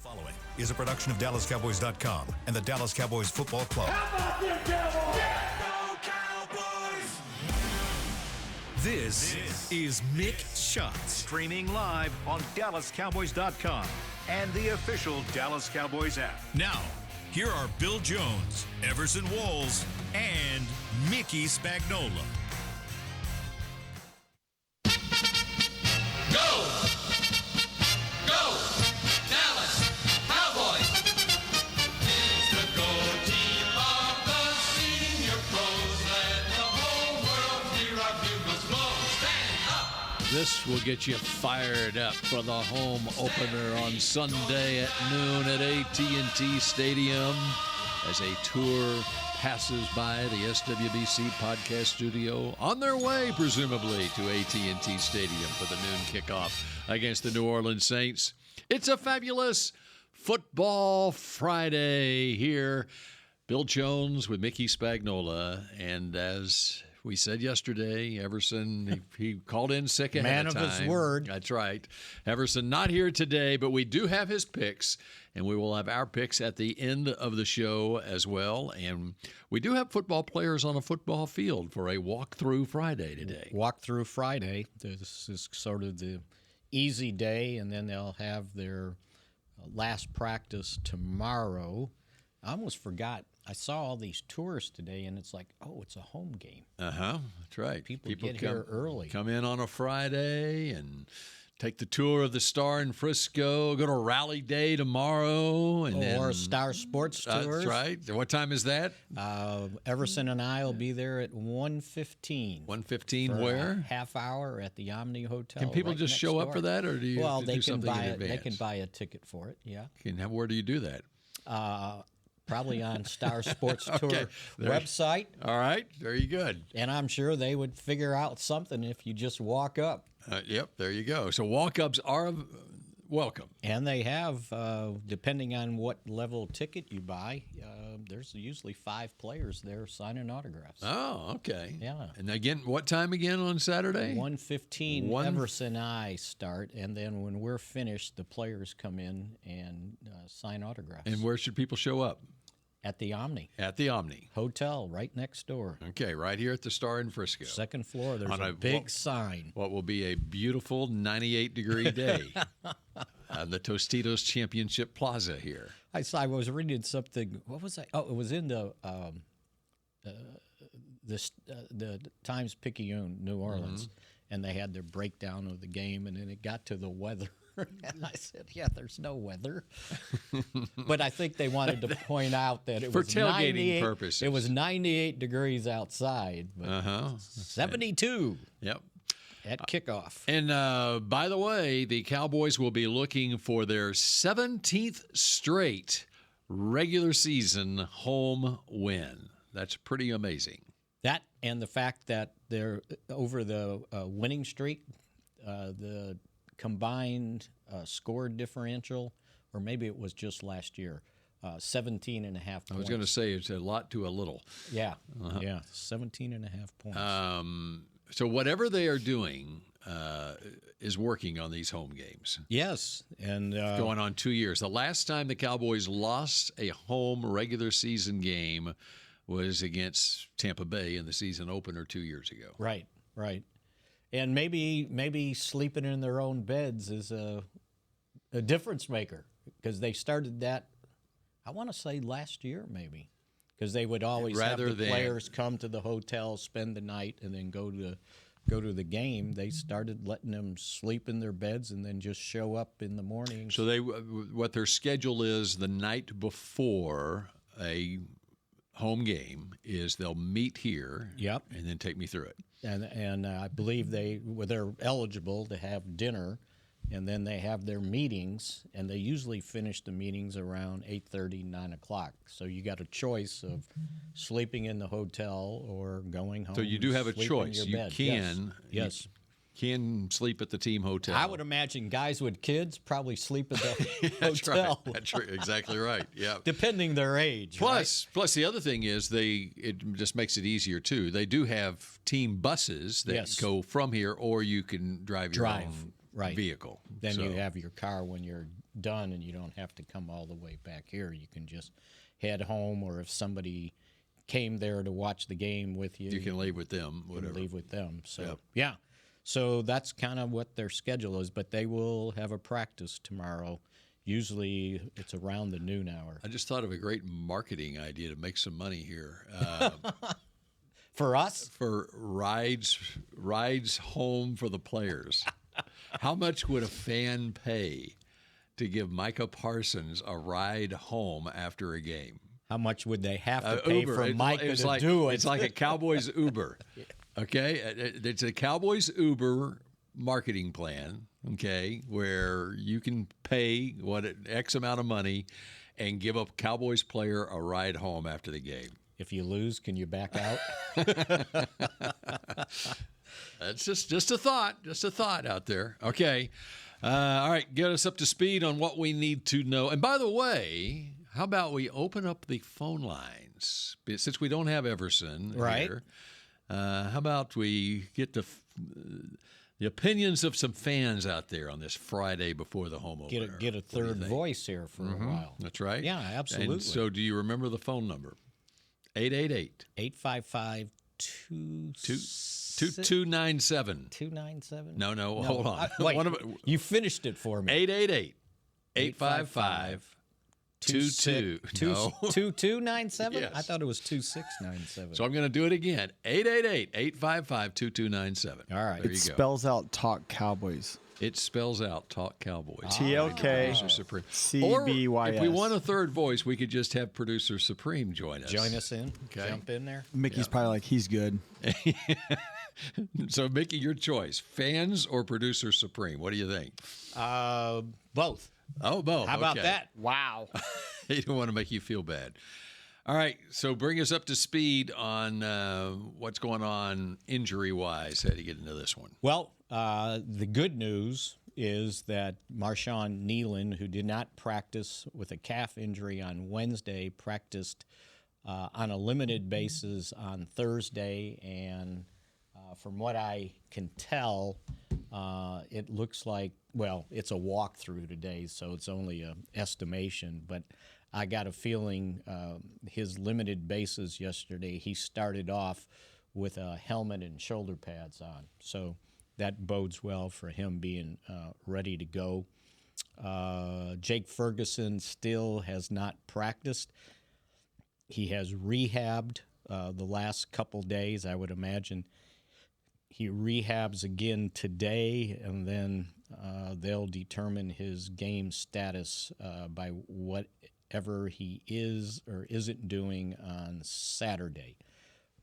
Following is a production of DallasCowboys.com and the Dallas Cowboys Football Club. How about them Cowboys? Yeah, go Cowboys! This is Mick Shots. Streaming live on DallasCowboys.com and the official Dallas Cowboys app. Now, here are Bill Jones, Everson Walls, and Mickey Spagnola. Go! Go! Dallas Cowboys! It's the go team of the senior pros. Let the whole world hear our bugles blow. Stand up! This will get you fired up for the home opener on Sunday at noon at AT&T Stadium as a tour passes by the SWBC podcast studio on their way, presumably, to AT&T Stadium for the noon kickoff against the New Orleans Saints. It's a fabulous Football Friday here. Bill Jones with Mickey Spagnola, and as we said yesterday, Everson, he called in sick ahead of time. Man of his word. That's right. Everson not here today, but we do have his picks, and we will have our picks at the end of the show as well. And we do have football players on a football field for a walkthrough Friday today. Walkthrough Friday. This is sort of the easy day, and then they'll have their last practice tomorrow. I almost forgot. I saw all these tours today, and it's like, oh, it's a home game. That's right. People get here early. Come in on a Friday and take the tour of the Star in Frisco, go to Rally Day tomorrow. And or Star Sports Tours. That's right. What time is that? Everson and I will be there at 1:15. 1:15 where? A half hour at the Omni Hotel. Can people right just next show up door. for that, or do you Well, have to they do can something buy in it. They advance? can buy a ticket for it, yeah. Where do you do that? Probably on Star Sports Tour Okay. website. All right. Very good. And I'm sure they would figure out something if you just walk up. Yep. There you go. So walk-ups are welcome. And they have, depending on what level ticket you buy, there's usually 5 players there signing autographs. Oh, okay. Yeah. And again, what time again on Saturday? 1:15, Everson and I start, and then when we're finished, the players come in and sign autographs. And where should people show up? At the Omni. At the Omni. Hotel, right next door. Okay, right here at the Star in Frisco. Second floor, there's On a big sign. What will be a beautiful 98-degree day on the Tostitos Championship Plaza here. I was reading something. What was I? Oh, it was in the Times-Picayune, New Orleans, and they had their breakdown of the game, and then it got to the weather. And I said, yeah, there's no weather. But I think they wanted to point out that it For was tailgating purposes. It was 98 degrees outside, but 72 Yep. at kickoff. And by the way, the Cowboys will be looking for their 17th straight regular season home win. That's pretty amazing. That and the fact that they're over the winning streak, the combined score differential, or maybe it was just last year, 17 and a half points. I was going to say it's a lot to a little. Yeah, 17 and a half points. So whatever they are doing is working on these home games. Yes, and Going on 2 years. The last time the Cowboys lost a home regular season game was against Tampa Bay in the season opener 2 years ago. Right. And maybe sleeping in their own beds is a difference maker, because they started that, I want to say last year maybe, because they would always have the players come to the hotel, spend the night, and then go to the game. They started letting them sleep in their beds and then just show up in the morning. So what their schedule is the night before a home game is they'll meet here. Yep. And then take me through it. And I believe they're eligible to have dinner, and then they have their meetings, and they usually finish the meetings around 8:30, 9 o'clock. So you got a choice of sleeping in the hotel or going home. So you do have a choice. You can. Yes. Can sleep at the team hotel. I would imagine guys with kids probably sleep at the That's hotel. right. That's right. Exactly right. Yeah. Depending their age. Plus the other thing is it just makes it easier too. They do have team buses that go from here, or you can drive your own vehicle. Then So- you have your car when you're done, and you don't have to come all the way back here. You can just head home, or if somebody came there to watch the game with you, You can leave with them, you whatever. can leave with them. So, Yep. yeah. So that's kind of what their schedule is, but they will have a practice tomorrow. Usually it's around the noon hour. I just thought of a great marketing idea to make some money here. For us, For rides home for the players. How much would a fan pay to give Micah Parsons a ride home after a game? how much would they have to pay Uber. for Micah It's to like, do it? It's like a Cowboys Uber. Okay, it's a Cowboys Uber marketing plan. Okay, where you can pay X amount of money and give a Cowboys player a ride home after the game. If you lose, can you back out? That's just a thought out there. Okay. All right, get us up to speed on what we need to know. And by the way, how about we open up the phone lines? Since we don't have Everson Right. here, how about we get the opinions of some fans out there on this Friday before the home opener? Get a What do you third think? voice here for a while. That's right. Yeah, absolutely. And so do you remember the phone number? 888 855-2297. 2297. No, hold on. Wait, One of you finished it for me. 888-855-22. No. 2297? Yes. I thought it was 2697. So I'm going to do it again. 888-855-2297. All right. There It you go. spells out Talk Cowboys. It spells out Talk Cowboys. TLK Producer Supreme. CBYS. Or if we want a third voice, we could just have Producer Supreme join us. Join us in. Okay. Jump in there. Mickey's probably like, he's good. So, Mickey, your choice. Fans or Producer Supreme? What do you think? Both. Oh, both. How about Okay. that? Wow. He don't want to make you feel bad. All right, so bring us up to speed on what's going on injury-wise. How do you get into this one? Well, the good news is that Marshawn Nealon, who did not practice with a calf injury on Wednesday, practiced on a limited basis on Thursday. And from what I can tell, it looks like, well, it's a walkthrough today, so it's only an estimation. But I got a feeling his limited basis yesterday, he started off with a helmet and shoulder pads on. So that bodes well for him being ready to go. Jake Ferguson still has not practiced. He has rehabbed the last couple days. I would imagine he rehabs again today, and then they'll determine his game status by whatever he is or isn't doing on Saturday.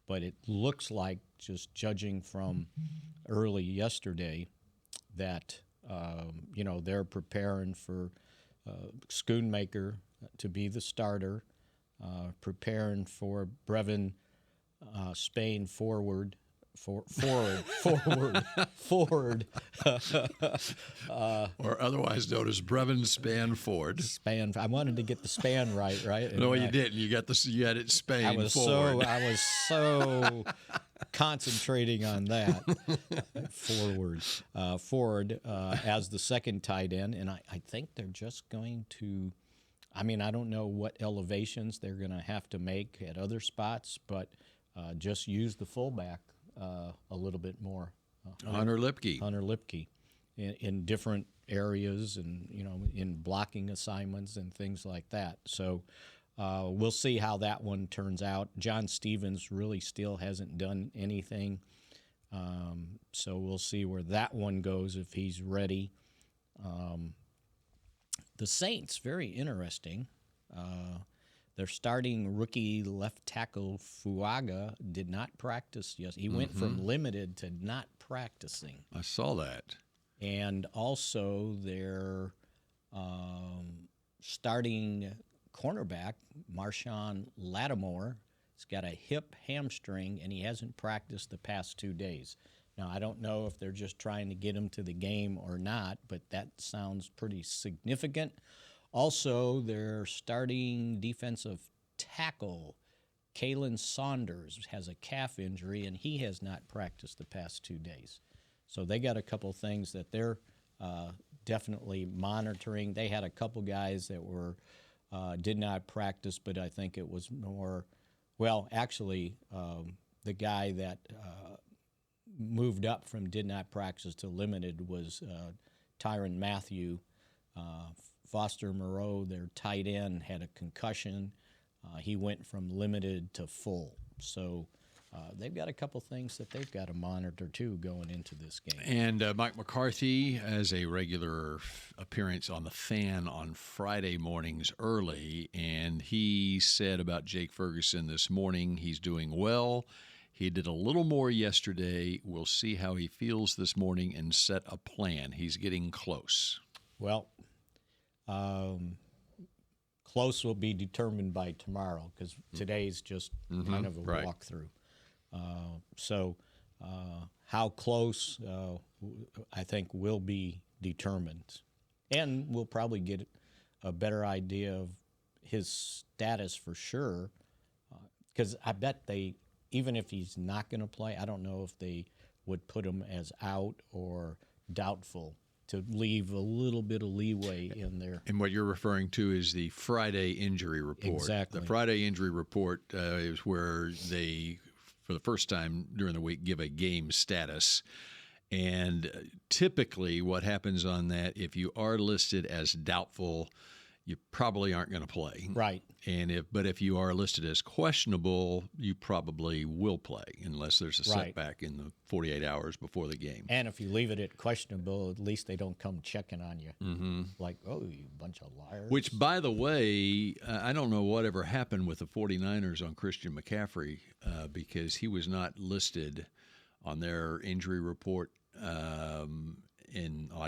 But it looks like, just judging from early yesterday, that they're preparing for Schoonmaker to be the starter, preparing for Brevin Spain forward. Forward. Or otherwise known as Brevin Spanford. Span. I wanted to get the span right? No, And you didn't. You got it Spain I was forward. so concentrating on that. Ford as the second tight end, and I think they're just going to. I mean, I don't know what elevations they're going to have to make at other spots, but just use the fullback a little bit more. Hunter Lipke in different areas, and in blocking assignments and things like that. So we'll see how that one turns out. John Stevens really still hasn't done anything, so we'll see where that one goes if he's ready. The Saints, very interesting. Their starting rookie left tackle Fuaga did not practice yesterday. He went from limited to not practicing. I saw that. And also their starting cornerback, Marshawn Lattimore, has got a hip hamstring, and he hasn't practiced the past 2 days. Now, I don't know if they're just trying to get him to the game or not, but that sounds pretty significant. Also, their starting defensive tackle, Kalen Saunders, has a calf injury, and he has not practiced the past 2 days. So they got a couple things that they're definitely monitoring. They had a couple guys that were did not practice, but I think it was more. Well, actually, the guy that moved up from did not practice to limited was Tyron Matthew. Foster Moreau, their tight end, had a concussion. He went from limited to full. So they've got a couple things that they've got to monitor, too, going into this game. And Mike McCarthy has a regular appearance on the Fan on Friday mornings early, and he said about Jake Ferguson this morning, he's doing well. He did a little more yesterday. We'll see how he feels this morning and set a plan. He's getting close. Well, close will be determined by tomorrow because today's just kind of a right. walkthrough. So how close, I think, will be determined. And we'll probably get a better idea of his status for sure because I bet they, even if he's not going to play, I don't know if they would put him as out or doubtful to leave a little bit of leeway in there. And what you're referring to is the Friday injury report. Exactly. The Friday injury report is where they, for the first time during the week, give a game status. And typically what happens on that, if you are listed as doubtful, you probably aren't going to play. Right. And if you are listed as questionable, you probably will play unless there's a Right. setback in the 48 hours before the game. And if you leave it at questionable, at least they don't come checking on you. Mm-hmm. Like, oh, you bunch of liars. Which, by the way, I don't know whatever happened with the 49ers on Christian McCaffrey because he was not listed on their injury report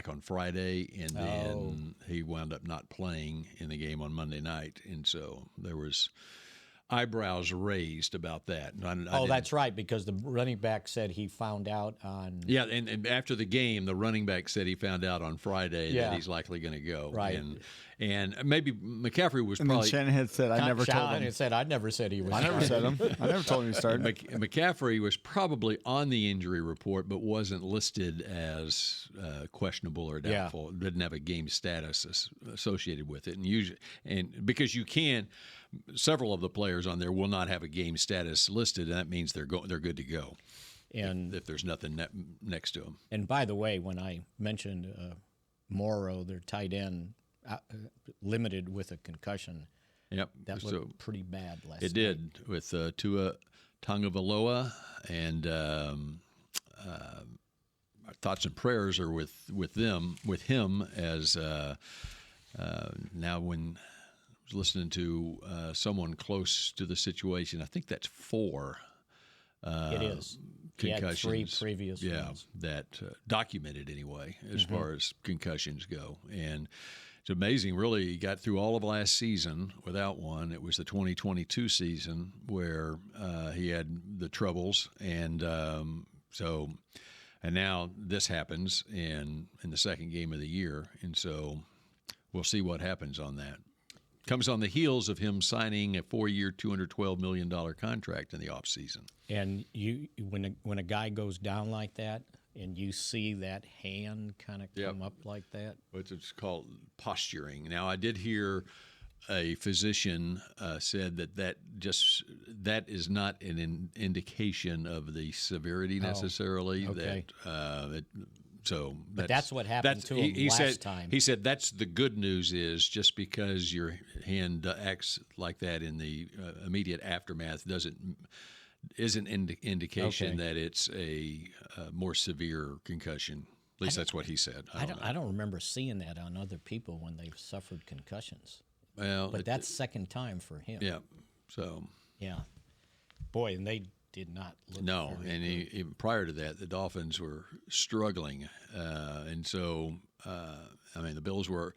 on Friday, and then he wound up not playing in the game on Monday night, and so there was eyebrows raised about that. That's right, because the running back said he found out on. Yeah, and after the game, the running back said he found out on Friday that he's likely going to go. Right. And maybe McCaffrey was And probably. then Shanahan said, "I never told him." It said, "I never said he was." I never said him. I never told him he started. McCaffrey was probably on the injury report, but wasn't listed as questionable or doubtful. Didn't have a game status associated with it, and because you can't, several of the players on there will not have a game status listed, and that means they're good to go. And if there's nothing next to them. And by the way, when I mentioned Morrow, their tight end, limited with a concussion. Yep, that looked pretty bad last night. It did with Tua Tagovailoa, and our thoughts and prayers are with him as now when I was listening to someone close to the situation. I think that's 4. It is. Concussions. He had 3 previous ones. That documented anyway, as far as concussions go. And it's amazing, really. He got through all of last season without one. It was the 2022 season where he had the troubles. And and now this happens in the second game of the year. And so we'll see what happens on that. Comes on the heels of him signing a 4-year, $212 million contract in the offseason. And when a guy goes down like that, and you see that hand kind of come up like that, Which is called posturing. Now, I did hear a physician said that is not an indication of the severity necessarily. okay. But that's what happened to him last time. He said that's the good news is just because your hand acts like that in the immediate aftermath isn't an indication that it's a more severe concussion. At least that's what he said. I don't remember seeing that on other people when they've suffered concussions. Well, but that's second time for him. Yeah. So. Yeah. Boy, and they did not look and even prior to that, the Dolphins were struggling, and so the Bills were.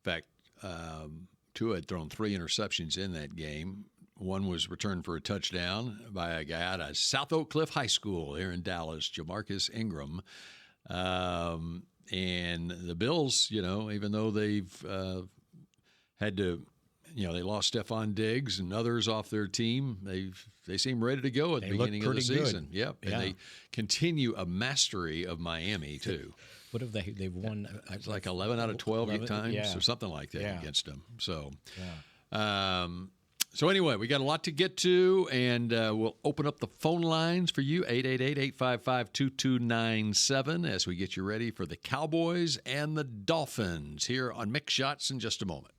In fact, Tua had thrown 3 interceptions in that game. One was returned for a touchdown by a guy out of South Oak Cliff High School here in Dallas, Jamarcus Ingram, and the Bills, even though they've had to. They lost Stephon Diggs and others off their team. They seem ready to go at the beginning of the season. Good. Yep, and they continue a mastery of Miami too. What have they've won? It's like 11 out of 12 times yeah. or something like that against them. So, Yeah. So anyway, we got a lot to get to, and we'll open up the phone lines for you, 888-855-2297, as we get you ready for the Cowboys and the Dolphins here on Mick Shots in just a moment.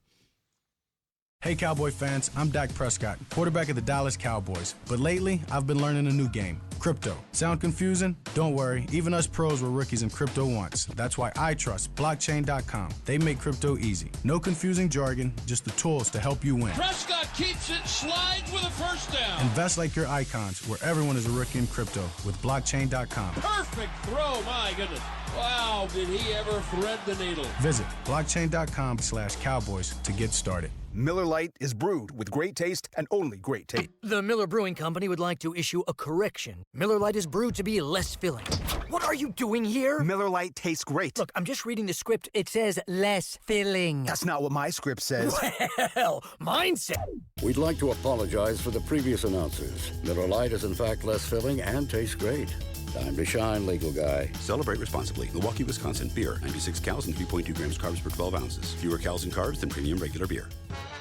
Hey Cowboy fans, I'm Dak Prescott, quarterback of the Dallas Cowboys. But lately, I've been learning a new game, crypto. Sound confusing? Don't worry, even us pros were rookies in crypto once. That's why I trust blockchain.com. They make crypto easy. No confusing jargon, just the tools to help you win. Prescott keeps it, slides with a first down. Invest like your icons, where everyone is a rookie in crypto with blockchain.com. Perfect throw, my goodness. Wow, did he ever thread the needle. Visit blockchain.com/cowboys to get started. Miller Lite is brewed with great taste and only great taste. The Miller Brewing Company would like to issue a correction. Miller Lite is brewed to be less filling. What are you doing here? Miller Lite tastes great. Look, I'm just reading the script. It says less filling. That's not what my script says. Well, mine said. We'd like to apologize for the previous announcers. Miller Lite is in fact less filling and tastes great. Time to shine, legal guy. Celebrate responsibly. Milwaukee, Wisconsin. Beer. 96 calories and 3.2 grams carbs per 12 ounces. Fewer calories and carbs than premium regular beer.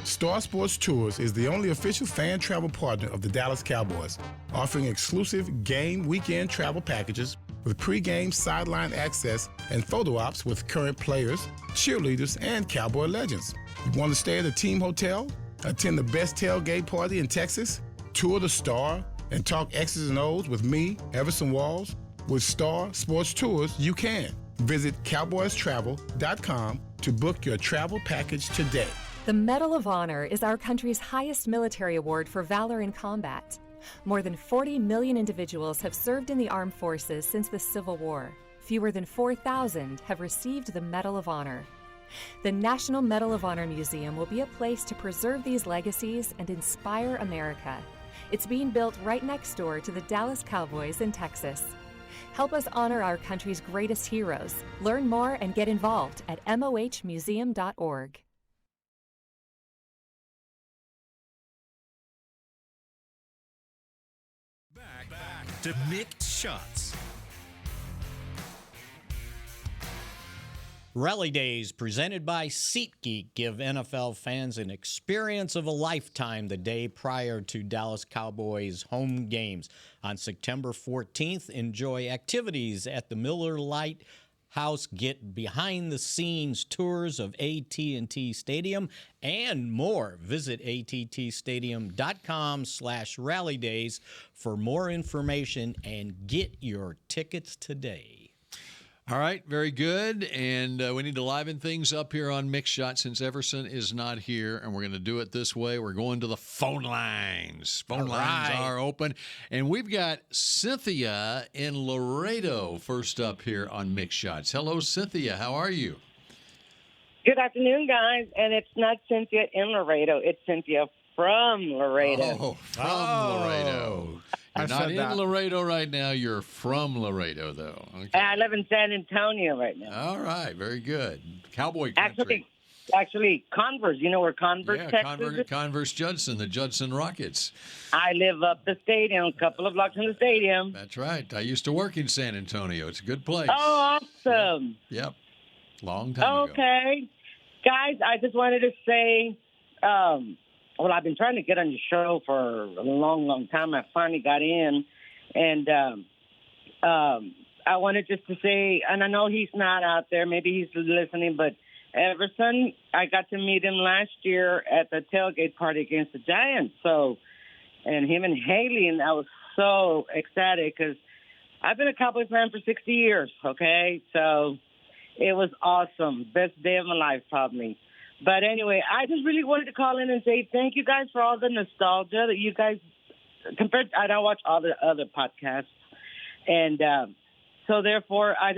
Star Sports Tours is the only official fan travel partner of the Dallas Cowboys, offering exclusive game weekend travel packages with pre-game sideline access and photo ops with current players, cheerleaders, and Cowboy legends. You want to stay at a team hotel, attend the best tailgate party in Texas, tour the Star, and talk X's and O's with me, Everson Walls? With Star Sports Tours, you can. Visit cowboystravel.com to book your travel package today. The Medal of Honor is our country's highest military award for valor in combat. More than 40 million individuals have served in the armed forces since the Civil War. Fewer than 4,000 have received the Medal of Honor. The National Medal of Honor Museum will be a place to preserve these legacies and inspire America. It's being built right next door to the Dallas Cowboys in Texas. Help us honor our country's greatest heroes. Learn more and get involved at mohmuseum.org. Back to Mick Shots. Rally Days presented by SeatGeek give NFL fans an experience of a lifetime the day prior to Dallas Cowboys home games. On September 14th, enjoy activities at the Miller Lite House, get behind-the-scenes tours of AT&T Stadium, and more. Visit attstadium.com/rallydays for more information and get your tickets today. All right, very good. And we need to liven things up here on Mix Shot since Everson is not here, and we're going to do it this way. We're going to the phone lines. Phone lines are open. And we've got Cynthia in Laredo first up here on Mix Shots. Hello, Cynthia. How are you? Good afternoon, guys. And it's not Cynthia in Laredo. It's Cynthia from Laredo. Oh, from Laredo. You're not in Laredo right now. You're from Laredo, though. Okay. I live in San Antonio right now. All right. Very good. Cowboy country. Actually, Converse. You know where Converse, Texas is? Converse Judson, the Judson Rockets. I live up the stadium, a couple of blocks from the stadium. That's right. I used to work in San Antonio. It's a good place. Oh, awesome. Yep. Long time ago. Okay. Guys, I just wanted to say, well, I've been trying to get on your show for a long, long time. I finally got in. And I wanted just to say, and I know he's not out there. Maybe he's listening, but Everson, I got to meet him last year at the tailgate party against the Giants. So, and him and Haley, and I was so ecstatic because I've been a Cowboys fan for 60 years, okay? So it was awesome. Best day of my life, probably. But anyway, I just really wanted to call in and say thank you guys for all the nostalgia that you guys compared. I don't watch all the other podcasts, and so therefore, I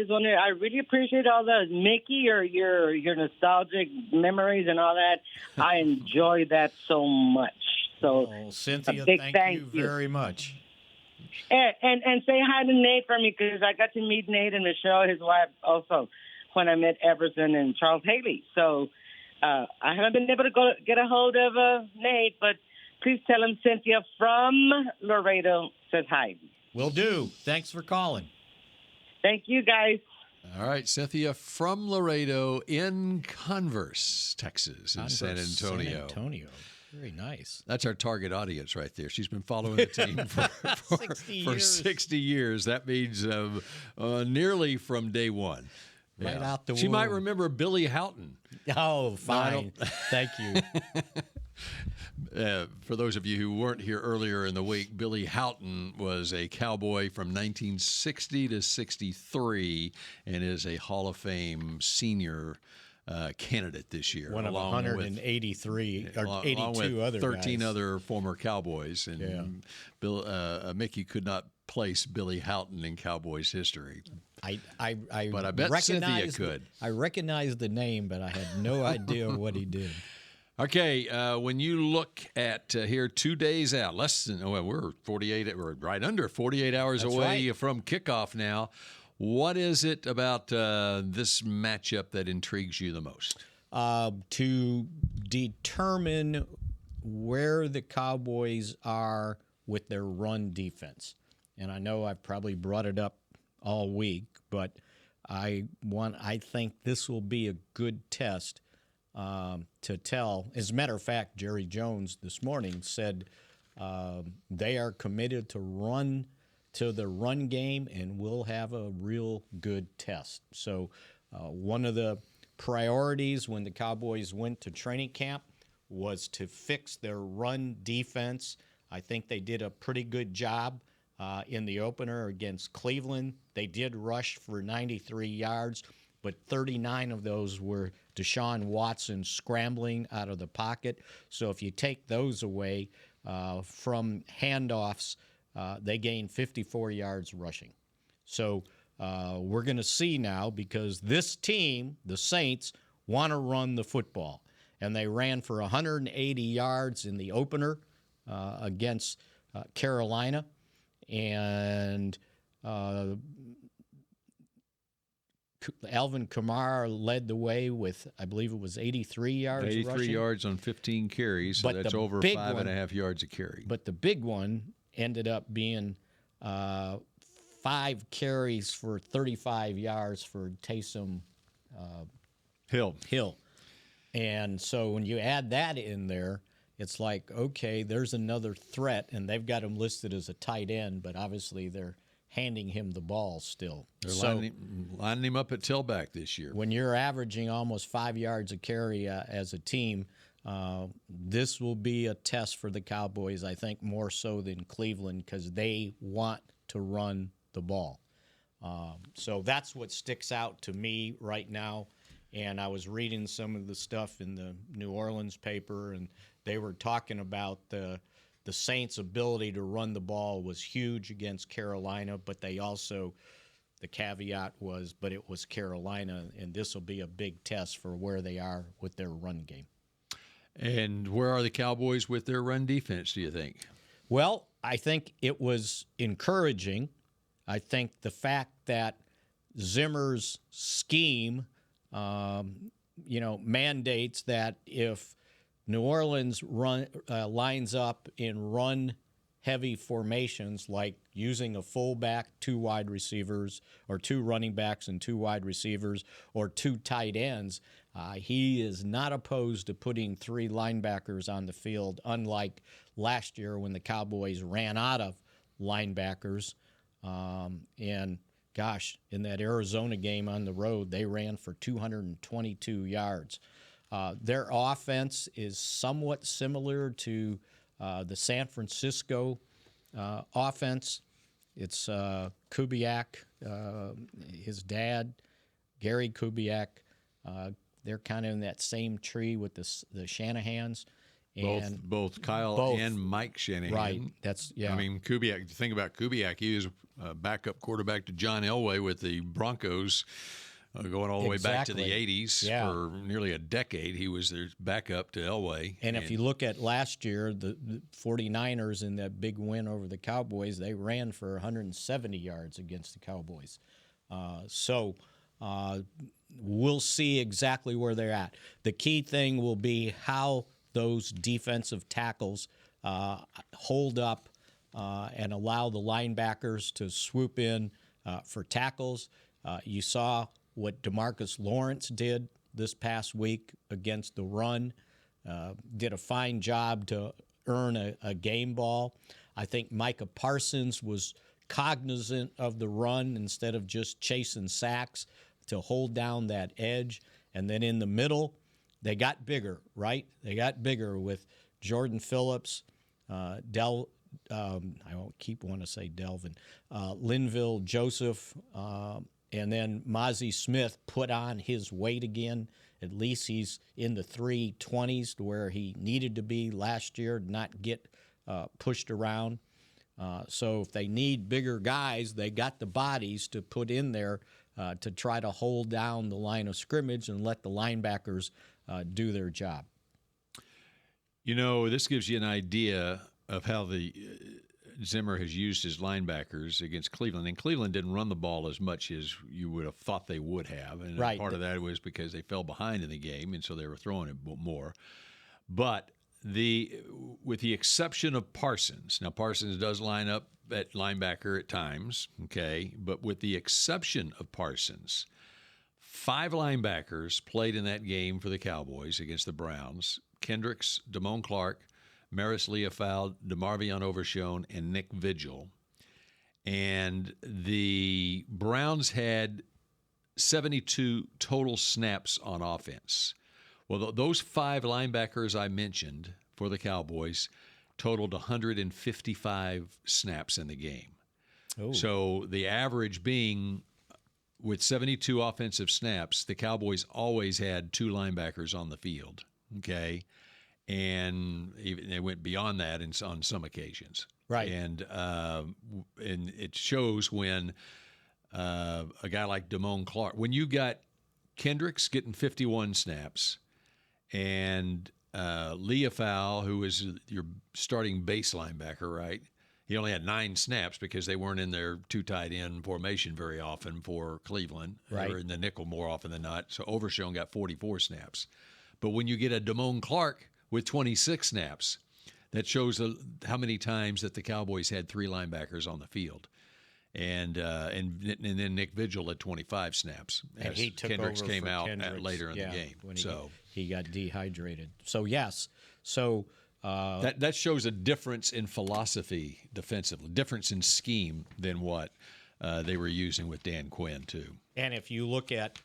really appreciate all the Mickey, your nostalgic memories and all that. I enjoy that so much. So, Cynthia, thank you very much. And say hi to Nate for me because I got to meet Nate and Michelle, his wife, also when I met Everson and Charles Haley. So. I haven't been able to get a hold of Nate, but please tell him Cynthia from Laredo says hi. Will do. Thanks for calling. Thank you, guys. All right, Cynthia from Laredo in Converse, Texas, in San Antonio. San Antonio. Very nice. That's our target audience right there. She's been following the team for 60 years. That means nearly from day one. Right out the She womb. might remember Billy Houghton. Oh, fine. Thank you. For those of you who weren't here earlier in the week, Billy Houghton was a Cowboy from 1960 to 63 and is a Hall of Fame senior candidate this year. One of 183 or 82 along with other 13 guys. other former Cowboys. And Mickey could not place Billy Houghton in Cowboys history. But I bet Cynthia could. I recognized the name, but I had no idea what he did. Okay, when you look at here 2 days out, we're right under 48 hours That's away right. from kickoff now. What is it about this matchup that intrigues you the most? To determine where the Cowboys are with their run defense. And I know I've probably brought it up all week, but I think this will be a good test to tell. As a matter of fact, Jerry Jones this morning said they are committed to the run game, and we'll have a real good test. So one of the priorities when the Cowboys went to training camp was to fix their run defense. I think they did a pretty good job in the opener against Cleveland. They did rush for 93 yards, but 39 of those were Deshaun Watson scrambling out of the pocket. So if you take those away from handoffs, they gained 54 yards rushing. So we're going to see now, because this team, the Saints, want to run the football. And they ran for 180 yards in the opener against Carolina. And Alvin Kamara led the way with, I believe it was 83 yards 83 rushing. yards on 15 carries, so But that's the over big 5.5 yards a carry. But the big one ended up being 5 carries for 35 yards for Taysom Hill. And so when you add that in there, it's like, okay, there's another threat, and they've got him listed as a tight end, but obviously they're handing him the ball still. They're lining him up at tailback this year. When you're averaging almost 5 yards a carry as a team, this will be a test for the Cowboys, I think, more so than Cleveland, because they want to run the ball. So that's what sticks out to me right now. And I was reading some of the stuff in the New Orleans paper, and they were talking about the Saints' ability to run the ball was huge against Carolina, but they also, the caveat was, but it was Carolina, and this will be a big test for where they are with their run game. And where are the Cowboys with their run defense, do you think? Well, I think it was encouraging. I think the fact that Zimmer's scheme, mandates that if New Orleans lines up in run-heavy formations, like using a fullback, 2 wide receivers, or 2 running backs and 2 wide receivers, or 2 tight ends, he is not opposed to putting 3 linebackers on the field, unlike last year when the Cowboys ran out of linebackers. And gosh, in that Arizona game on the road, they ran for 222 yards. Their offense is somewhat similar to the San Francisco offense. It's Kubiak, his dad, Gary Kubiak. They're kind of in that same tree with the Shanahans. And Both Kyle and Mike Shanahan. Right. That's, yeah. I mean, Kubiak, think about Kubiak. He was a backup quarterback to John Elway with the Broncos, going all the way back to the 80s. Yeah. For nearly a decade. He was their backup to Elway. And if you look at last year, the 49ers in that big win over the Cowboys, they ran for 170 yards against the Cowboys. So we'll see exactly where they're at. The key thing will be how those defensive tackles hold up and allow the linebackers to swoop in for tackles. You saw what DeMarcus Lawrence did this past week against the run. Did a fine job to earn a game ball. I think Micah Parsons was cognizant of the run instead of just chasing sacks to hold down that edge. And then in the middle, they got bigger, right? They got bigger with Jordan Phillips, I won't keep wanting to say Delvin, Linville Joseph, and then Mozzie Smith put on his weight again. At least he's in the 320s to where he needed to be last year, not get pushed around. So if they need bigger guys, they got the bodies to put in there to try to hold down the line of scrimmage and let the linebackers do their job. You know, this gives you an idea of how the Zimmer has used his linebackers against Cleveland. And Cleveland didn't run the ball as much as you would have thought they would have. And right. Part of that was because they fell behind in the game, and so they were throwing it more. But with the exception of Parsons, now Parsons does line up at linebacker at times, okay? But with the exception of Parsons, 5 linebackers played in that game for the Cowboys against the Browns: Kendricks, Damone Clark, Maris Leofau, DeMarvion Overshown, and Nick Vigil. And the Browns had 72 total snaps on offense. Well, those 5 linebackers I mentioned for the Cowboys totaled 155 snaps in the game. Oh. So the average being, with 72 offensive snaps, the Cowboys always had 2 linebackers on the field, okay? And even they went beyond that on some occasions. Right. And it shows when a guy like Damone Clark, when you got Kendricks getting 51 snaps, and Leofau, who is your starting base linebacker, right? He only had 9 snaps because they weren't in their 2 tight end formation very often for Cleveland. Right. Or in the nickel more often than not. So Overshown got 44 snaps. But when you get a Damone Clark with 26 snaps, that shows how many times that the Cowboys had 3 linebackers on the field. And then Nick Vigil at 25 snaps. And he took Kendricks over came for out Kendricks, later in the game. When so he got dehydrated. So, yes. So that shows a difference in philosophy defensively, difference in scheme than what they were using with Dan Quinn, too. And if you look at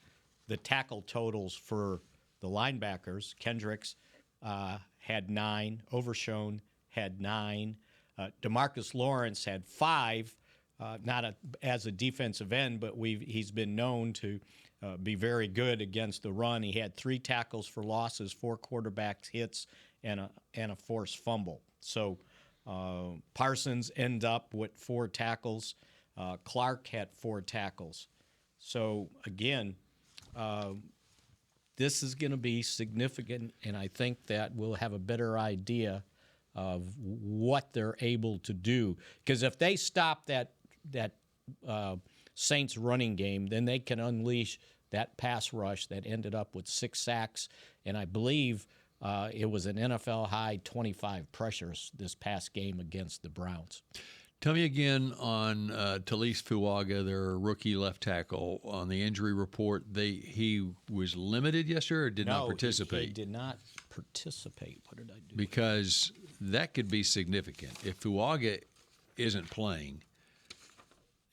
the tackle totals for the linebackers, Kendricks had 9, Overshown had 9, DeMarcus Lawrence had 5. Not as a defensive end, but he's been known to be very good against the run. He had 3 tackles for losses, 4 quarterback hits, and a forced fumble. So Parsons ended up with 4 tackles. Clark had 4 tackles. So again, this is going to be significant, and I think that we'll have a better idea of what they're able to do. Because if they stop that Saints running game, then they can unleash that pass rush that ended up with 6 sacks, and I believe it was an NFL high 25 pressures this past game against the Browns. Tell me again on Talise Fuaga, their rookie left tackle, on the injury report. He was limited yesterday or did not participate? He did not participate. What did I do? Because that could be significant. If Fuaga isn't playing,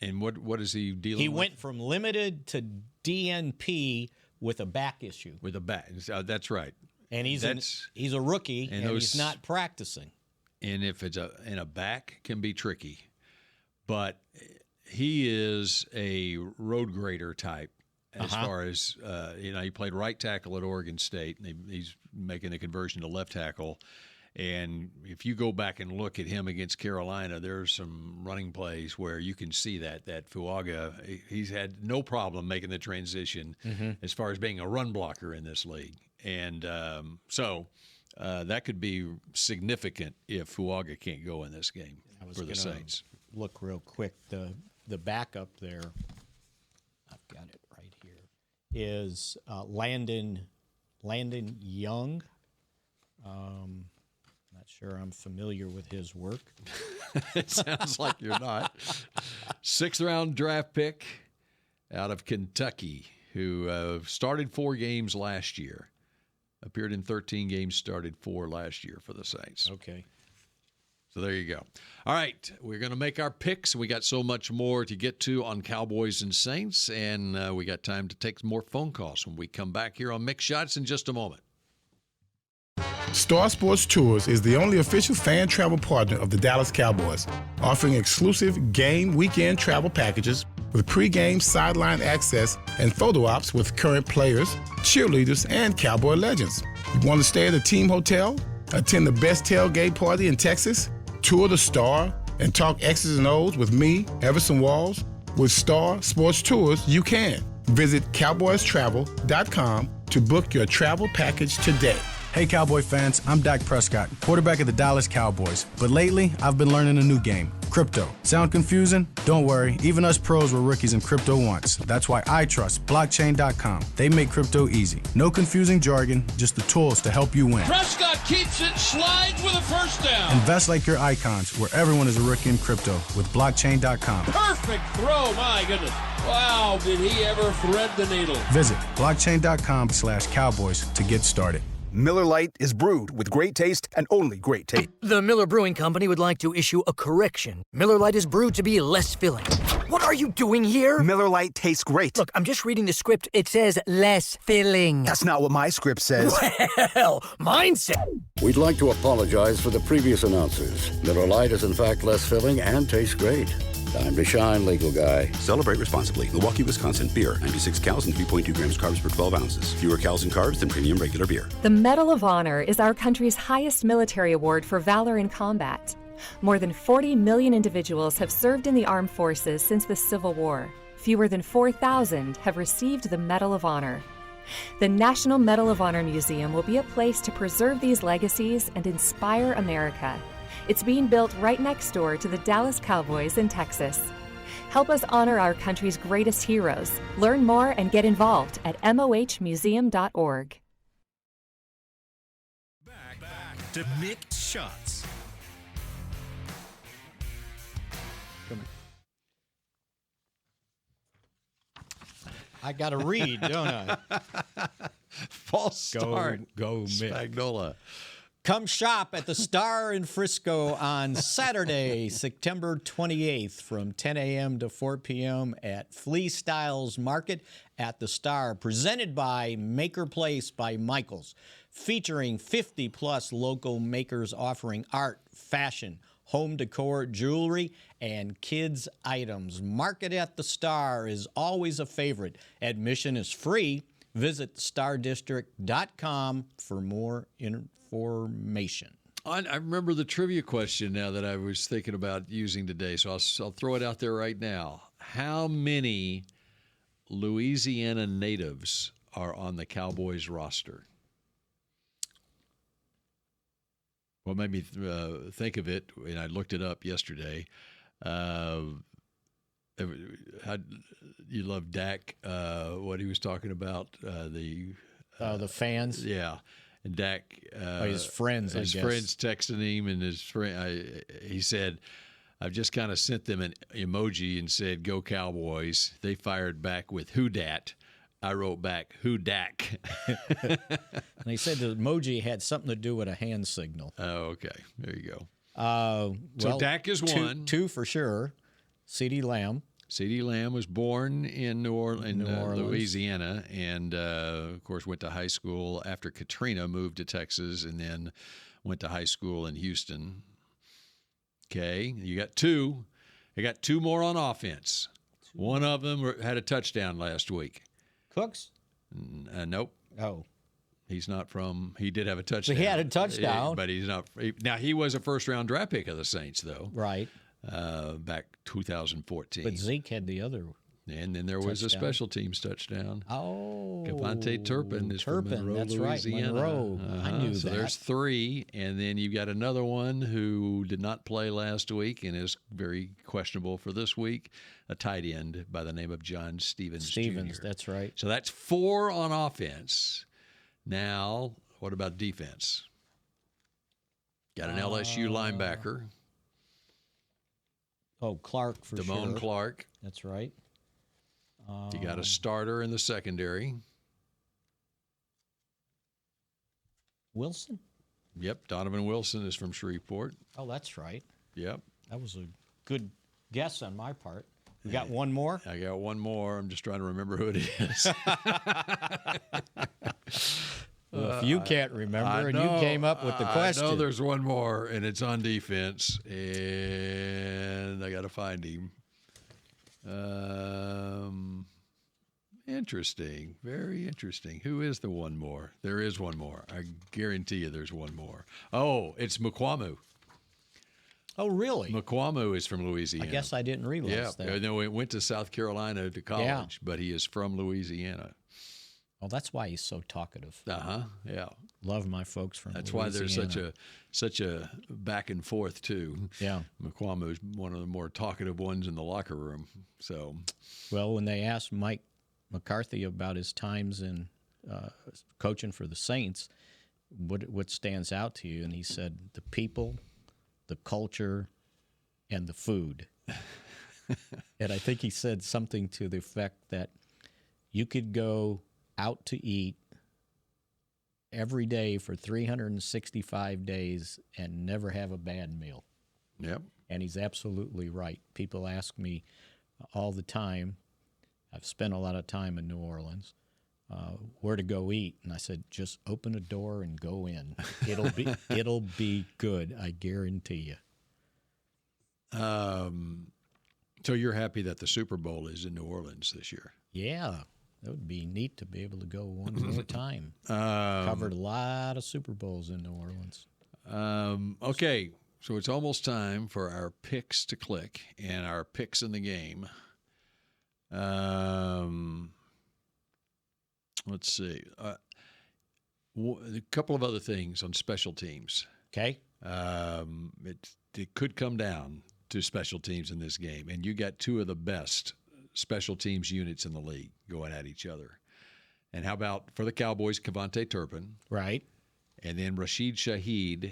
and what is he dealing with? He went from limited to DNP with a back issue. With a back. That's right. And he's a rookie, and he's not practicing. And if it's a back can be tricky. But he is a road grader type as far as, he played right tackle at Oregon State, and he's making the conversion to left tackle. And if you go back and look at him against Carolina, there's some running plays where you can see that Fuaga, he's had no problem making the transition as far as being a run blocker in this league. And so that could be significant if Fuaga can't go in this game for the Saints. Look real quick. The backup there, I've got it right here, is Landon Young. Not sure I'm familiar with his work. It sounds like you're not. 6th round draft pick out of Kentucky, who started 4 games last year, appeared in 13 games, started 4 last year for the Saints. Okay. So there you go. All right, we're going to make our picks. We got so much more to get to on Cowboys and Saints, and we got time to take more phone calls when we come back here on Mick Shots in just a moment. Star Sports Tours is the only official fan travel partner of the Dallas Cowboys, offering exclusive game weekend travel packages with pre-game sideline access and photo ops with current players, cheerleaders, and Cowboy legends. You want to stay at a team hotel, attend the best tailgate party in Texas, tour the Star, and talk X's and O's with me, Everson Walls? With Star Sports Tours, you can. Visit cowboystravel.com to book your travel package today. Hey Cowboy fans, I'm Dak Prescott, quarterback of the Dallas Cowboys. But lately, I've been learning a new game, crypto. Sound confusing? Don't worry, even us pros were rookies in crypto once. That's why I trust blockchain.com. They make crypto easy. No confusing jargon, just the tools to help you win. Prescott keeps it, slides with a first down. Invest like your icons, where everyone is a rookie in crypto with blockchain.com. Perfect throw, my goodness. Wow, did he ever thread the needle. Visit blockchain.com/cowboys to get started. Miller Lite is brewed with great taste and only great taste. The Miller Brewing Company would like to issue a correction. Miller Lite is brewed to be less filling. What are you doing here? Miller Lite tastes great. Look, I'm just reading the script. It says less filling. That's not what my script says. Well, mine says. We'd like to apologize for the previous announcers. Miller Lite is in fact less filling and tastes great. Time to shine, legal guy. Celebrate responsibly. Milwaukee, Wisconsin. Beer. 96 calories and 3.2 grams carbs per 12 ounces. Fewer calories and carbs than premium regular beer. The Medal of Honor is our country's highest military award for valor in combat. More than 40 million individuals have served in the armed forces since the Civil War. Fewer than 4,000 have received the Medal of Honor. The National Medal of Honor Museum will be a place to preserve these legacies and inspire America. It's being built right next door to the Dallas Cowboys in Texas. Help us honor our country's greatest heroes. Learn more and get involved at mohmuseum.org. Back to Mick Shots. I got to read, don't I? False start. Go Mick. Spagnola. Come shop at the Star in Frisco on Saturday, September 28th from 10 a.m. to 4 p.m. at Flea Styles Market at the Star, presented by Maker Place by Michaels, featuring 50-plus local makers offering art, fashion, home decor, jewelry, and kids' items. Market at the Star is always a favorite. Admission is free. Visit stardistrict.com for more information. I remember the trivia question now that I was thinking about using today, so I'll throw it out there right now. How many Louisiana natives are on the Cowboys roster? What made me think of it, and I looked it up yesterday. You love Dak, what he was talking about, the fans? Yeah. And Dak, his friends, his friends texting him, and his friend, he said, "I've just kind of sent them an emoji and said, 'Go Cowboys.' They fired back with 'Who dat?' I wrote back, 'Who Dak?'" And he said the emoji had something to do with a hand signal. Oh, okay. There you go. So Dak is one. Two for sure. CeeDee Lamb. CeeDee Lamb was born in New Orleans, Louisiana, and, of course, went to high school after Katrina, moved to Texas, and then went to high school in Houston. Okay, you got two. You got two more on offense. One of them had a touchdown last week. Cooks? Nope. Oh. He's not from – he did have a touchdown. So he had a touchdown. But he's not – now, he was a first-round draft pick of the Saints, though. Right. Back 2014. But Zeke had the other. And then there was a special teams touchdown. Oh. Cavante Turpin is from Monroe, that's Louisiana. Right, Monroe. I knew so that. there's three, and then you've got another one who did not play last week and is very questionable for this week, a tight end by the name of John Stevens Jr. That's right. So that's four on offense. Now, what about defense? Got an LSU linebacker. Oh, Clark for sure. Damone Clark. That's right. You got a starter in the secondary. Wilson? Yep, Donovan Wilson is from Shreveport. Oh, that's right. Yep. That was a good guess on my part. You got one more? I got one more. I'm just trying to remember who it is. Well, if you can't remember and you came up with the question. I know there's one more, and it's on defense, and I got to find him. Interesting. Very interesting. Who is the one more? There is one more. I guarantee you there's one more. Oh, it's Mukwamu. Oh, really? Mukwamu is from Louisiana. I guess I didn't realize that. Yeah, no, he went to South Carolina to college, but he is from Louisiana. Oh, that's why he's so talkative. Yeah. Love my folks from That's Louisiana. why there's such a back and forth too. Yeah. Mukwamu is one of the more talkative ones in the locker room. So, well, when they asked Mike McCarthy about his times in coaching for the Saints, what stands out to you, and he said the people, the culture, and the food. And I think he said something to the effect that you could go out to eat every day for 365 days and never have a bad meal. Yep. And he's absolutely right. People ask me all the time, I've spent a lot of time in New Orleans, where to go eat. And I said, just open a door and go in. It'll be good, I guarantee you. So you're happy that the Super Bowl is in New Orleans this year? Yeah. That would be neat to be able to go one more time. Covered a lot of Super Bowls in New Orleans. Okay, so it's almost time for our picks to click and our picks in the game. Let's see. A couple of other things on special teams. Okay. It could come down to special teams in this game, and you got two of the best special teams units in the league going at each other. And how about for the Cowboys, Kevontae Turpin? Right. And then Rashid Shaheed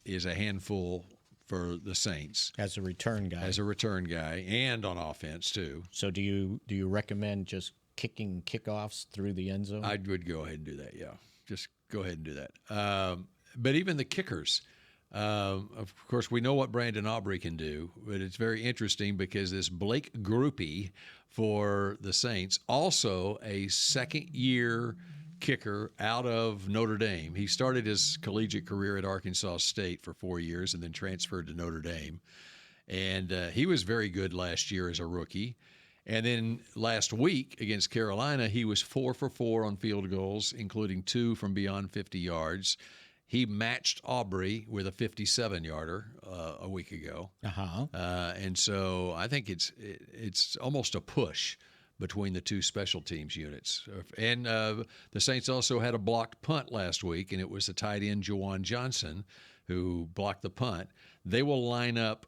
is a handful for the Saints. As a return guy. As a return guy, and on offense, too. So do you recommend just kicking kickoffs through the end zone? I would go ahead and do that, yeah. Just go ahead and do that. But even the kickers, of course, we know what Brandon Aubrey can do, but it's very interesting because this Blake Groupie for the Saints, also a second-year kicker out of Notre Dame. He started his collegiate career at Arkansas State for 4 years and then transferred to Notre Dame. And he was very good last year as a rookie. And then last week against Carolina, he was 4 for 4 on field goals, including 2 from beyond 50 yards. He matched Aubrey with a 57-yarder a week ago. And so I think it's almost a push between the two special teams units. And the Saints also had a blocked punt last week, and it was the tight end Juwan Johnson who blocked the punt. They will line up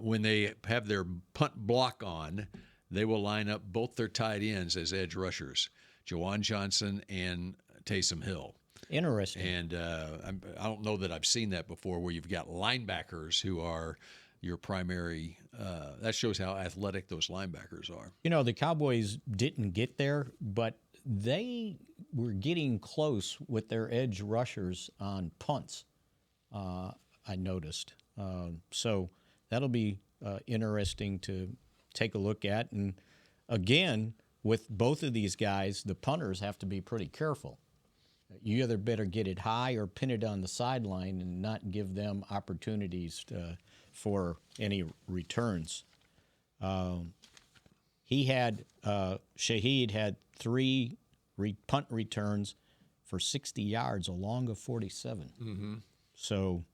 when they have their punt block on, they will line up both their tight ends as edge rushers, Juwan Johnson and Taysom Hill. Interesting. And I don't know that I've seen that before, where you've got linebackers who are your primary. That shows how athletic those linebackers are. You know, the Cowboys didn't get there, but they were getting close with their edge rushers on punts, I noticed. So that'll be interesting to take a look at. And again, with both of these guys, the punters have to be pretty careful. You either better get it high or pin it on the sideline and not give them opportunities for any returns. Shaheed had 3 punt returns for 60 yards along of 47. Mm-hmm. So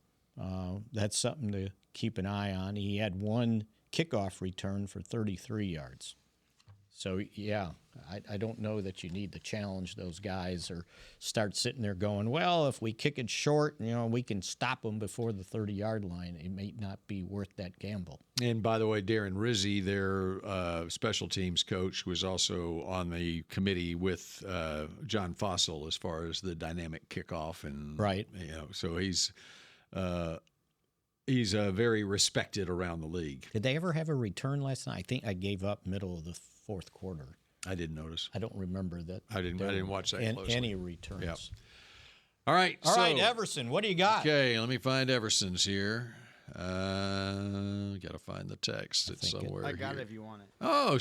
that's something to keep an eye on. He had 1 kickoff return for 33 yards. So, yeah, I don't know that you need to challenge those guys or start sitting there going, well, if we kick it short, we can stop them before the 30-yard line. It may not be worth that gamble. And by the way, Darren Rizzi, their special teams coach, was also on the committee with John Fossil as far as the dynamic kickoff. And, right. So he's very respected around the league. Did they ever have a return last night? I think I gave up middle of the fourth quarter. I didn't notice. I don't remember that. I didn't watch that closely. Any returns. Yep. All right. All right, Everson, what do you got? Okay, let me find Everson's here. Got to find the text. It's somewhere. I got here. it if you want it. Oh,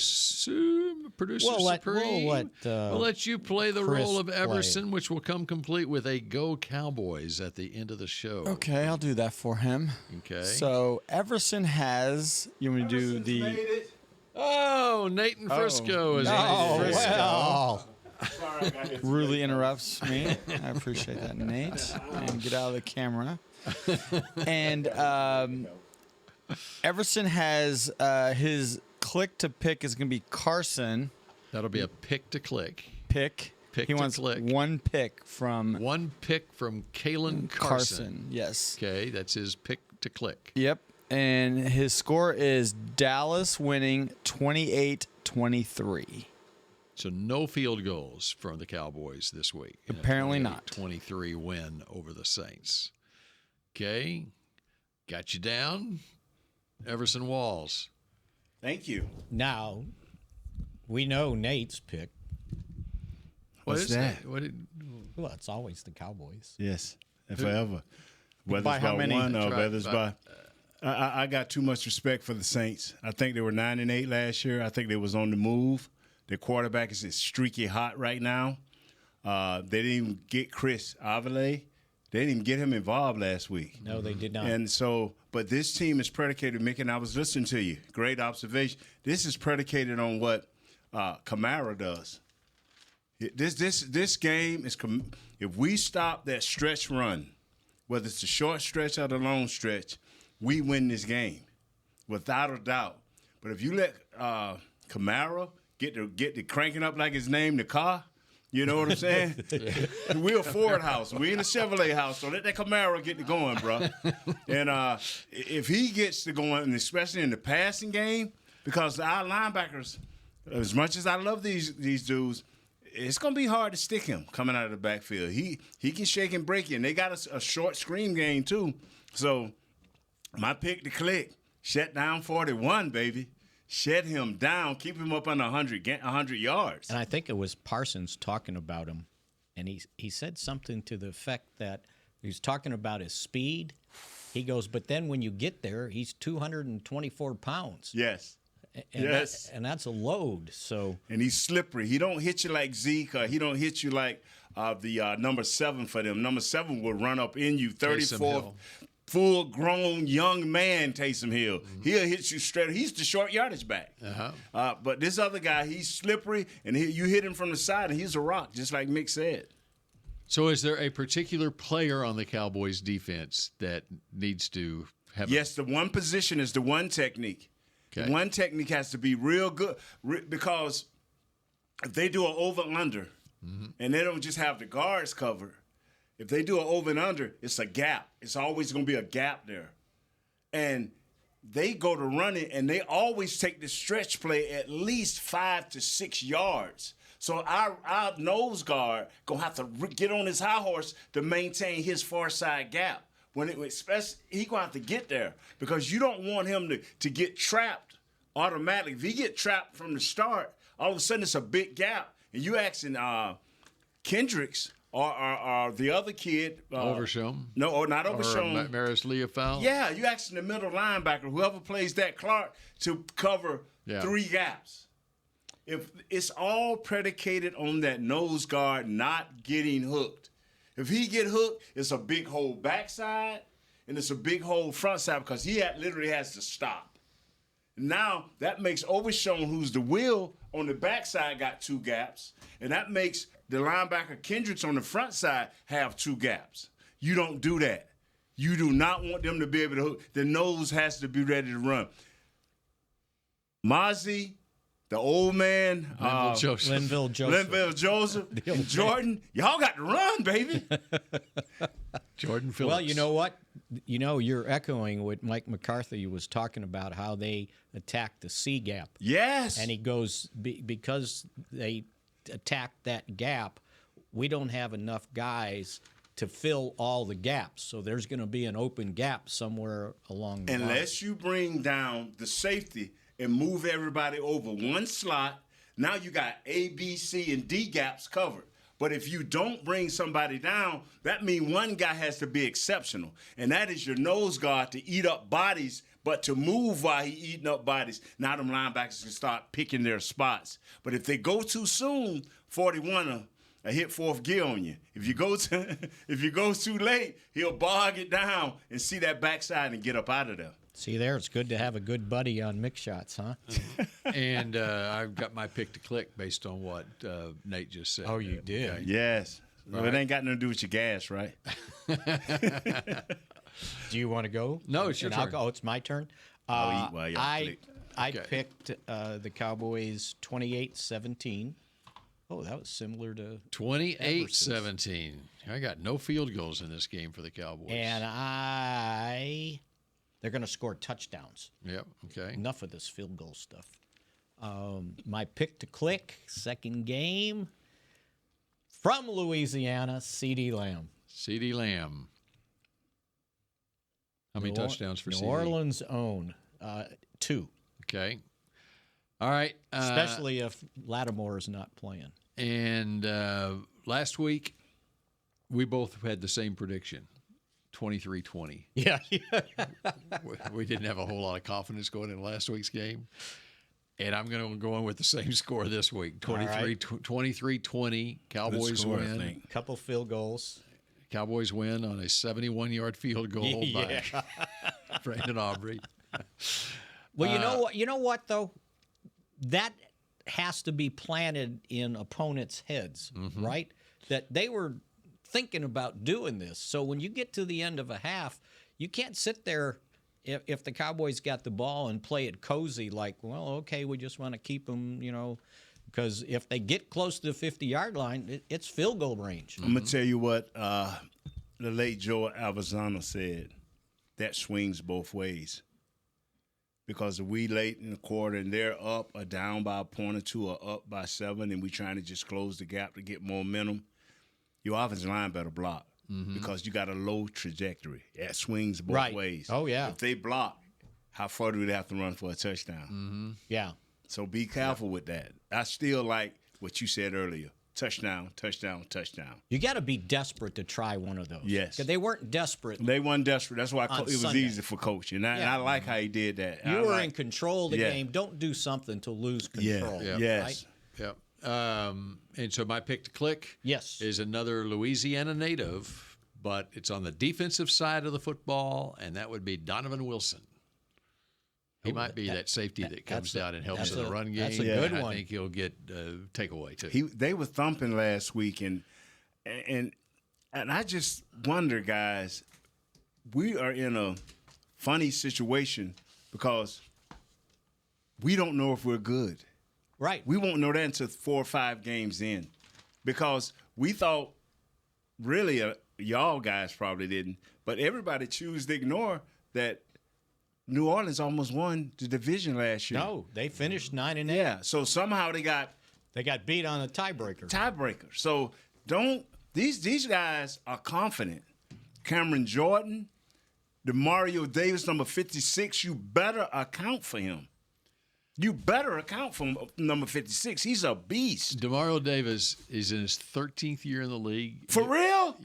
producer Supreme. We'll let you play the Chris role of Everson, play. which will come complete with a Go Cowboys at the end of the show. Okay, I'll do that for him. Okay. So Everson has. You want me to do the? Made it. Oh, Nate and Frisco is well. Sorry, I got hit. Rudely interrupts me. I appreciate that, Nate. And get out of the camera. And Everson has his click to pick is going to be Carson. That'll be a pick to click. Pick. Pick he to wants click. one pick from Kalen Carson. Yes. Okay, that's his pick to click. Yep. And his score is Dallas winning 28-23. So no field goals from the Cowboys this week. Apparently not. 23 win over the Saints. Okay. Got you down. Everson Walls. Thank you. Now, we know Nate's pick. What What's is that? Well, it's always the Cowboys. Yes, and forever. Whether By it's how by many? one or Right, whether it's by- by. I got too much respect for the Saints. I think they were 9-8 last year. I think they was on the move. Their quarterback is streaky hot right now. They didn't even get Chris Avila. They didn't even get him involved last week. No, they did not. And so, but this team is predicated, Mick, and I was listening to you. Great observation. This is predicated on what Kamara does. This game is, if we stop that stretch run, whether it's the short stretch or the long stretch, we win this game, without a doubt. But if you let Kamara get to cranking up like his name, the car, you know what I'm saying? We're a Ford house. We in a Chevrolet house, so let that Camaro get to going, bro. And if he gets to going, and especially in the passing game, because our linebackers, as much as I love these dudes, it's going to be hard to stick him coming out of the backfield. He can shake and break you, and they got a short screen game too. So my pick to click, shut down 41, baby. Shut him down, keep him up under 100 yards. And I think it was Parsons talking about him, and he said something to the effect that he was talking about his speed. He goes, but then when you get there, he's 224 pounds. Yes. And yes. And that's a load. So. And he's slippery. He don't hit you like Zeke, or he don't hit you like the number 7 for them. Number 7 will run up in you, 34. Full-grown young man, Taysom Hill. Mm-hmm. He'll hit you straight. He's the short yardage back. But this other guy, he's slippery, and you hit him from the side, and he's a rock, just like Mick said. So is there a particular player on the Cowboys defense that needs to have Yes, the one position is the one technique. Okay. The one technique has to be real good because if they do an over-under and they don't just have the guards covered, if they do an over and under, it's a gap. It's always going to be a gap there. And they go to run it, and they always take the stretch play at least 5 to 6 yards. So our nose guard going to have to get on his high horse to maintain his far side gap. Especially, he going to have to get there because you don't want him to get trapped automatically. If he get trapped from the start, all of a sudden it's a big gap. And you asking Kendricks or the other kid. Overshown? No, or not Overshown. Or Maris Leofold? Yeah, you asking the middle linebacker, whoever plays that Clark, to cover 3 gaps. If it's all predicated on that nose guard not getting hooked. If he get hooked, it's a big hole backside and it's a big hole front side because he literally has to stop. Now that makes Overshown, who's the wheel on the backside, got 2 gaps, and that makes the linebacker Kendricks on the front side have 2 gaps. You don't do that. You do not want them to be able to hook. The nose has to be ready to run. Mozzie, the old man, Linville Joseph, and Jordan, y'all got to run, baby. Jordan Phillips. Well, you know what? You know, you're echoing what Mike McCarthy was talking about, how they attacked the C gap. Yes. And he goes, because they attacked that gap, we don't have enough guys to fill all the gaps. So there's going to be an open gap somewhere along the line. Unless you bring down the safety and move everybody over one slot, Now you got A, B, C, and D gaps covered. But if you don't bring somebody down, that means one guy has to be exceptional. And that is your nose guard to eat up bodies, but to move while he eating up bodies. Now them linebackers can start picking their spots. But if they go too soon, 41 will hit fourth gear on you. If you go too late, he'll bog it down and see that backside and get up out of there. See there, it's good to have a good buddy on Mick shots, huh? And I've got my pick to click based on what Nate just said. Oh, you did? Okay. Yes. Right. Well, it ain't got nothing to do with your gas, right? Do you want to go? No, it's your turn. Oh, it's my turn? I picked the Cowboys 28-17. Oh, that was similar to 28-17. I got no field goals in this game for the Cowboys. And they're going to score touchdowns. Yep, okay. Enough of this field goal stuff. My pick to click, second game, from Louisiana, CeeDee Lamb. CeeDee Lamb. How many touchdowns for CeeDee? New Orleans' own. 2. Okay. All right. Especially if Lattimore is not playing. And last week, we both had the same prediction. 23-20. Yeah. We didn't have a whole lot of confidence going into last week's game. And I'm going to go in with the same score this week. 23-20. Cowboys win. Couple field goals. Cowboys win on a 71-yard field goal by Brandon Aubrey. Well, you know what, though? That has to be planted in opponents' heads, right? That they were thinking about doing this. So when you get to the end of a half, you can't sit there if the Cowboys got the ball and play it cozy like, well, okay, we just want to keep them, because if they get close to the 50-yard line, it's field goal range. I'm going to tell you what the late Joe Alvazano said. That swings both ways. Because if we late in the quarter and they're up or down by a point or two or up by 7 and we trying to just close the gap to get momentum, your offensive line better block because you got a low trajectory. That swings both ways. Oh, yeah. If they block, how far do they have to run for a touchdown? Yeah. So be careful with that. I still like what you said earlier. Touchdown, touchdown, touchdown. You got to be desperate to try one of those. Yes. Because they weren't desperate. They weren't desperate. That's why it was Sunday. easy for Coach. And I like how he did that. You were in control of the game. Don't do something to lose control. Yeah. Yes. Right? Yep. And so my pick to click is another Louisiana native, but it's on the defensive side of the football, and that would be Donovan Wilson. He might be that safety that comes down and helps in the run game. That's a good one. I think he'll get takeaway too. They were thumping last week, and I just wonder, guys, we are in a funny situation because we don't know if we're good. Right. We won't know that until 4 or 5 games in, because we thought, really, y'all guys probably didn't, but everybody chose to ignore that New Orleans almost won the division last year. No, they finished 9-8. Yeah, so somehow they got beat on a tiebreaker. So these guys are confident. Cameron Jordan, DeMario Davis, number 56, you better account for him. You better account for number 56. He's a beast. DeMario Davis is in his 13th year in the league. For real?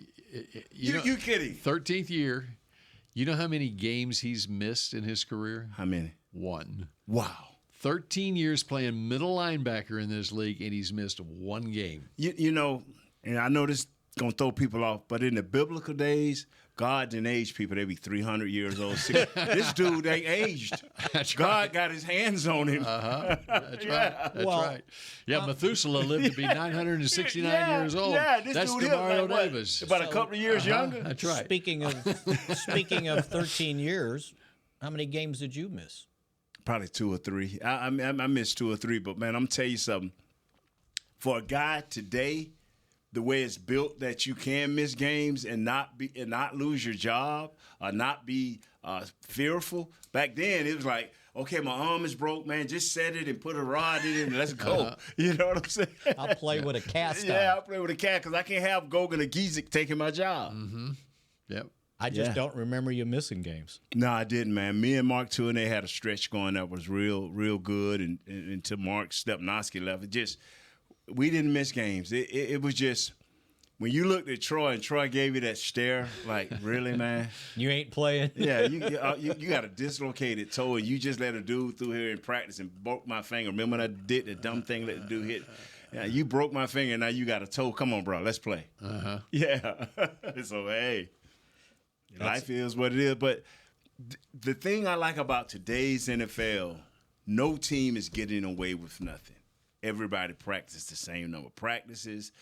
You kidding? 13th year. You know how many games he's missed in his career? How many? 1. Wow. 13 years playing middle linebacker in this league, and he's missed 1 game. You know, and I know this is going to throw people off, but in the biblical days, God didn't age people. They be 300 years old. This dude, they aged. God got his hands on him. That's right. That's right. Yeah, Methuselah lived to be 969 years old. Yeah, this That's dude DeMario like, Davis. About a couple of years younger. That's right. Speaking of 13 years, how many games did you miss? Probably 2 or 3. I missed 2 or 3, but man, I'm gonna tell you something. For a guy today, the way it's built, that you can miss games and not lose your job or not be fearful. Back then, it was like, okay, my arm is broke, man. Just set it and put a rod in it and let's go. You know what I'm saying? I'll play with a cast on. Yeah, I'll play with a cat because I can't have Gogan or Giezik taking my job. Mm-hmm. Yep. I just don't remember you missing games. No, I didn't, man. Me and Mark too, and they had a stretch going that was real good, and until Mark Stepnoski left, we didn't miss games. It was just when you looked at Troy and Troy gave you that stare, like, really, man? You ain't playing? Yeah, you got a dislocated toe, and you just let a dude through here in practice and broke my finger. Remember when I did the dumb thing, let the dude hit? Yeah, you broke my finger, now you got a toe. Come on, bro, let's play. Uh-huh. Yeah. So, hey, life is what it is. But the thing I like about today's NFL, no team is getting away with nothing. Everybody practices the same number of practices.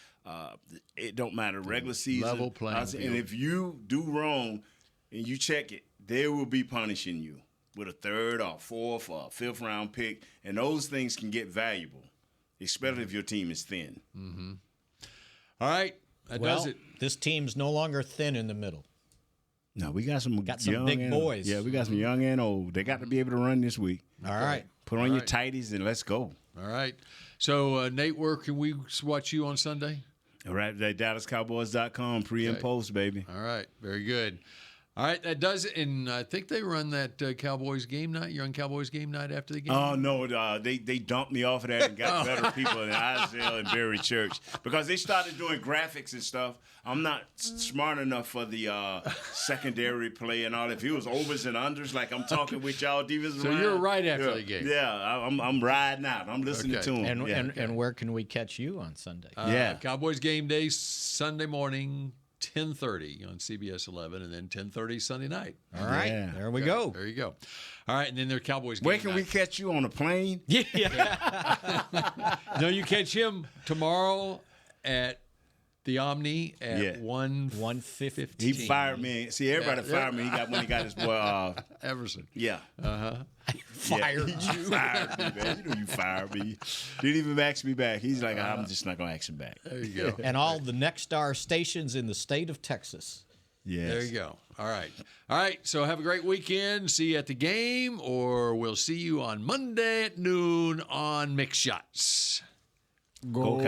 It don't matter regular season. Level playing field. And if you do wrong and you check it, they will be punishing you with a third or fourth or fifth round pick. And those things can get valuable, especially if your team is thin. Mm-hmm. All right. That does it. This team's no longer thin in the middle. No, we got some young big boys. Yeah, we got some young and old. They got to be able to run this week. All right. Put on your tighties and let's go. All right. So, Nate, where can we watch you on Sunday? All right, DallasCowboys.com, pre and post, baby. All right, very good. All right, that does it. And I think they run that Cowboys game night. You're on Cowboys game night after the game? Oh, no. They dumped me off of that and got better people than Isaiah and Barry Church because they started doing graphics and stuff. I'm not smart enough for the secondary play and all that. If it was overs and unders, like I'm talking with y'all defensive So you're right after the game. Yeah, I'm riding out. I'm listening to them. And where can we catch you on Sunday? Cowboys game day Sunday morning, 10:30 on CBS 11, and then 10:30 Sunday night. All right, there we go. There you go. All right, and then their Cowboys game Where can we catch you on a plane? Yeah. No, you catch him tomorrow at the Omni at 1:15. He fired me. See, everybody fired me. When he got his boy Everson. Yeah. Fired you. You fired me, man. You know you fired me. Didn't even ask me back. He's like, I'm just not gonna ask him back. There you go. And all the Next Star stations in the state of Texas. Yes. There you go. All right. So have a great weekend. See you at the game, or we'll see you on Monday at noon on Mix Shots. Go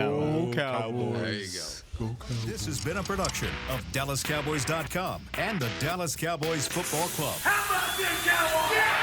Cowboys. There you go. This has been a production of DallasCowboys.com and the Dallas Cowboys Football Club. How about this, Cowboys? Yeah!